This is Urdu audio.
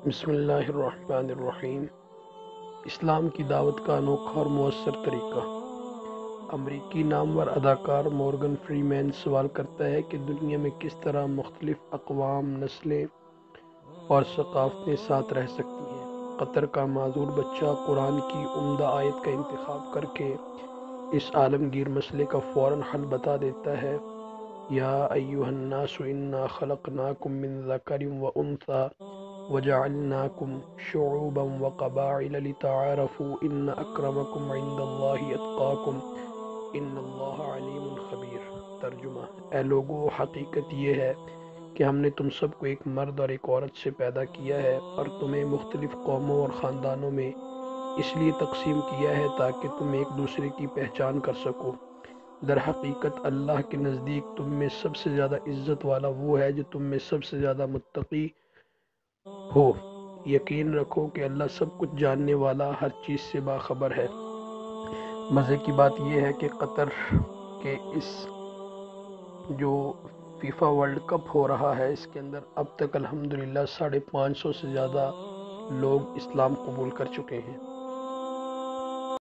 بسم اللہ الرحمن الرحیم۔ اسلام کی دعوت کا انوکھا اور مؤثر طریقہ۔ امریکی نامور اداکار مورگن فریمین سوال کرتا ہے کہ دنیا میں کس طرح مختلف اقوام، نسلیں اور ثقافتیں ساتھ رہ سکتی ہیں۔ قطر کا معذور بچہ قرآن کی عمدہ آیت کا انتخاب کر کے اس عالمگیر مسئلے کا فوراً حل بتا دیتا ہے۔ یا ایھا الناس انا خلقناکم من ذکر وانثی وجعلناکم شعوبا وقبائل لتعارفوا ان اکرمکم عند اللہ اتقاکم ان اللہ علیم خبیر۔ ترجمہ: اے لوگو، حقیقت یہ ہے کہ ہم نے تم سب کو ایک مرد اور ایک عورت سے پیدا کیا ہے اور تمہیں مختلف قوموں اور خاندانوں میں اس لیے تقسیم کیا ہے تاکہ تم ایک دوسرے کی پہچان کر سکو۔ در حقیقت اللہ کے نزدیک تم میں سب سے زیادہ عزت والا وہ ہے جو تم میں سب سے زیادہ متقی ہو۔ یقین رکھو کہ اللہ سب کچھ جاننے والا، ہر چیز سے باخبر ہے۔ مزے کی بات یہ ہے کہ قطر کے اس جو فیفا ورلڈ کپ ہو رہا ہے، اس کے اندر اب تک الحمدللہ 550 سے زیادہ لوگ اسلام قبول کر چکے ہیں۔